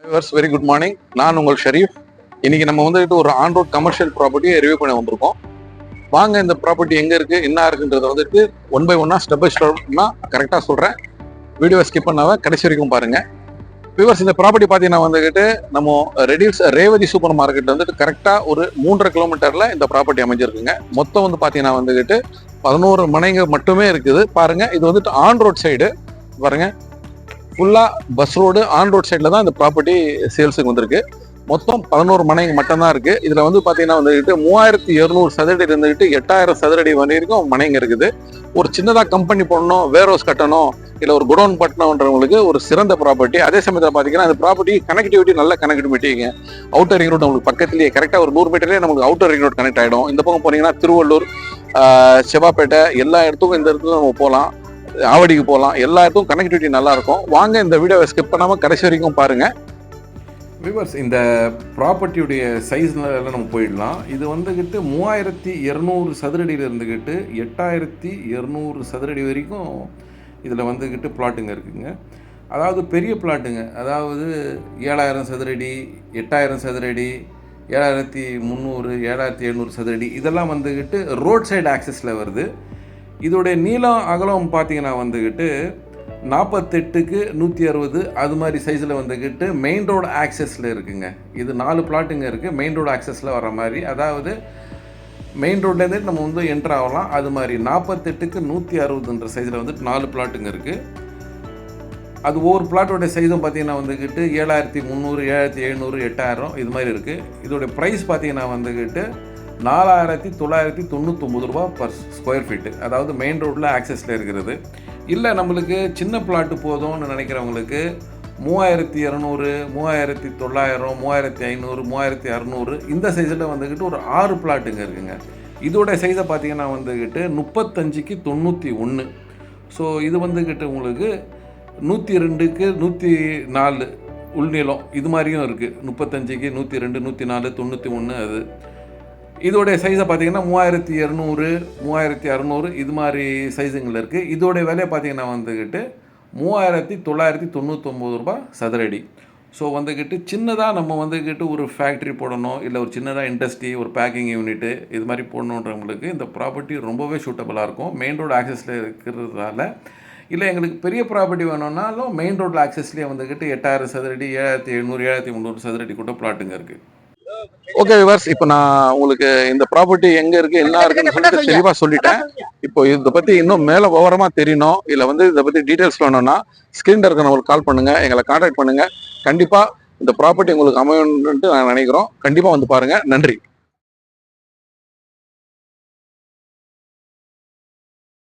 Viewers very good morning. நான் உங்கள் ஷரீஃப். இன்னைக்கு நம்ம வந்துட்டு ஒரு ஆன் ரோட் கமர்ஷியல் ப்ராப்பர்ட்டியை ரிவ்யூ பண்ண வந்திருக்கோம். வாங்க இந்த ப்ராப்பர்ட்டி எங்க இருக்கு என்ன இருக்குன்றத வந்துட்டு ஒன் பை ஒன்னா ஸ்டெப் பை ஸ்டெப்னா கரெக்டா சொல்றேன். வீடியோவை ஸ்கிப் பண்ணாம கடைசி வரைக்கும் பாருங்க. வியூவர்ஸ் இந்த ப்ராப்பர்ட்டி பார்த்தீங்கன்னா வந்துட்டு நம்ம ரேவதி சூப்பர் மார்க்கெட் வந்துட்டு கரெக்டா ஒரு 3.5 கிலோமீட்டர்ல இந்த ப்ராப்பர்ட்டி அமைஞ்சிருக்குங்க. மொத்தம் வந்து பார்த்தீங்கன்னா வந்துட்டு 11 மனைங்க மட்டுமே இருக்குது. பாருங்க, இது வந்துட்டு ஆன் ரோட் சைடு. பாருங்க, ஃபுல்லா பஸ் ரோடு ஆன் ரோட் சைட்ல தான் இந்த ப்ராப்பர்ட்டி சேல்ஸுக்கு வந்திருக்கு. மொத்தம் 11 மனைங்க மட்டும்தான் இருக்கு. இதுல வந்து பாத்தீங்கன்னா வந்துட்டு 3200 சதுரடி இருந்துகிட்டு 8000 சதுரடி வரைக்கும் மனைங்க இருக்குது. ஒரு சின்னதா கம்பெனி போடணும், வேர் ஹவுஸ் கட்டணும், இல்ல ஒரு குடோன் பட்டணும்ன்றவங்களுக்கு ஒரு சிறந்த ப்ராப்பர்ட்டி. அதே சமயத்தில் பாத்தீங்கன்னா அந்த ப்ராப்பர்ட்டி கனெக்டிவிட்டி நல்ல கனெக்டிவிட்டிங்க. அவுட்டர் ரிங் ரோட் உங்களுக்கு பக்கத்துலயே கரெக்டா ஒரு 100 மீட்டர்லயே நமக்கு அவுட்டர் ரிங் ரோட் கனெக்ட் ஆயிடும். இந்த பக்கம் போனீங்கன்னா திருவள்ளூர், செவ்வாப்பேட்டை எல்லா இடத்துக்கும் இந்த இடத்துல நம்ம போகலாம். ஆவடிக்கு போகலாம். எல்லா இடத்துக்கும் கனெக்டிவிட்டி நல்லா இருக்கும். வாங்க இந்த வீடியோவை ஸ்கிப் பண்ணாம கடைசி வரைக்கும் பாருங்க. வியூவர்ஸ், இந்த ப்ராப்பர்ட்டியுடைய சைஸ்ல நம்ம போயிடலாம். இது வந்துக்கிட்டு 3200 சதுரடியில் இருந்துக்கிட்டு 8200 சதுரடி வரைக்கும் இதில் வந்துக்கிட்டு பிளாட்டுங்க இருக்குங்க. அதாவது பெரிய பிளாட்டுங்க. அதாவது 7000 சதுரடி, 8000 சதுரடி, 7300, 7700 சதுரடி, இதெல்லாம் வந்துக்கிட்டு ரோட் சைடு ஆக்சஸில் வருது. இதோடைய நீளம் அகலம் பார்த்தீங்கன்னா வந்துக்கிட்டு 48க்கு 160 அது மாதிரி சைஸில் வந்துக்கிட்டு மெயின் ரோடு ஆக்சஸில் இருக்குங்க. இது 4 பிளாட்டுங்க இருக்குது மெயின் ரோடு ஆக்சஸில் வர மாதிரி. அதாவது மெயின் ரோட்லேருந்து நம்ம வந்து என்ட்ரு ஆகலாம். அது மாதிரி 48க்கு 160ன்ற சைஸில் வந்துட்டு 4 பிளாட்டுங்க இருக்குது. அது ஒவ்வொரு பிளாட்டோடைய சைஸும் பார்த்தீங்கன்னா வந்துக்கிட்டு 7300, 7700, 8000 இது மாதிரி இருக்குது. இதோடைய ப்ரைஸ் பார்த்தீங்கன்னா வந்துக்கிட்டு 4999 ரூபா பர் ஸ்கொயர் ஃபீட்டு. அதாவது மெயின் ரோட்டில் ஆக்சஸில் இருக்கிறது. இல்லை நம்மளுக்கு சின்ன பிளாட்டு போதும்னு நினைக்கிறவங்களுக்கு 3200, 3900, 3500, 3600 இந்த சைஸில் வந்துக்கிட்டு ஒரு 6 பிளாட்டுங்க இருக்குங்க. இதோடைய சைஸை பார்த்தீங்கன்னா வந்துக்கிட்டு 35க்கு 91. ஸோ இது வந்துக்கிட்டு உங்களுக்கு 102க்கு 104 உள்நீளம் இது மாதிரியும் இருக்குது. 35க்கு 102, 104, 91 அது. இதோடைய சைஸை பார்த்தீங்கன்னா 3200, 3600 இது மாதிரி சைஸுங்களில் இருக்குது. இதோடைய விலையை பார்த்தீங்கன்னா வந்துக்கிட்டு 3999 ரூபா சதுரடி. ஸோ வந்துக்கிட்டு சின்னதாக நம்ம வந்துக்கிட்டு ஒரு ஃபேக்ட்ரி போடணும், இல்லை ஒரு சின்னதாக இண்டஸ்ட்ரி, ஒரு பேக்கிங் யூனிட்டு இது மாதிரி போடணுன்றவங்களுக்கு இந்த ப்ராப்பர்ட்டி ரொம்பவே சூட்டபுளாக இருக்கும். மெயின் ரோடு ஆக்சஸில் இருக்கிறதால. இல்லை எங்களுக்கு பெரிய ப்ராப்பர்ட்டி வேணும்னாலும் மெயின் ரோடு ஆக்சஸ்லேயே வந்துக்கிட்டு 8000 சதுரடி, 7700, 7300 சதுரடி கூட பிளாட்டுங்க இருக்குது. ஓகே வியூவர்ஸ், இப்போ நான் உங்களுக்கு இந்த ப்ராப்பர்ட்டி எங்க இருக்கு என்ன இருக்குன்னு சொல்லிட்டு தெளிவா சொல்லிட்டேன். இப்போ இதை பத்தி இன்னும் மேல விவரமா தெரியணும், இல்ல வந்து இதை பத்தி டீடைல்ஸ் வேணும்னா ஸ்கிரீன்ல இருக்க நம்மளுக்கு கால் பண்ணுங்க, எங்களை கான்டாக்ட் பண்ணுங்க. கண்டிப்பா இந்த ப்ராப்பர்ட்டி உங்களுக்கு அமையணும்னு நான் நினைக்கிறோம். கண்டிப்பா வந்து பாருங்க. நன்றி.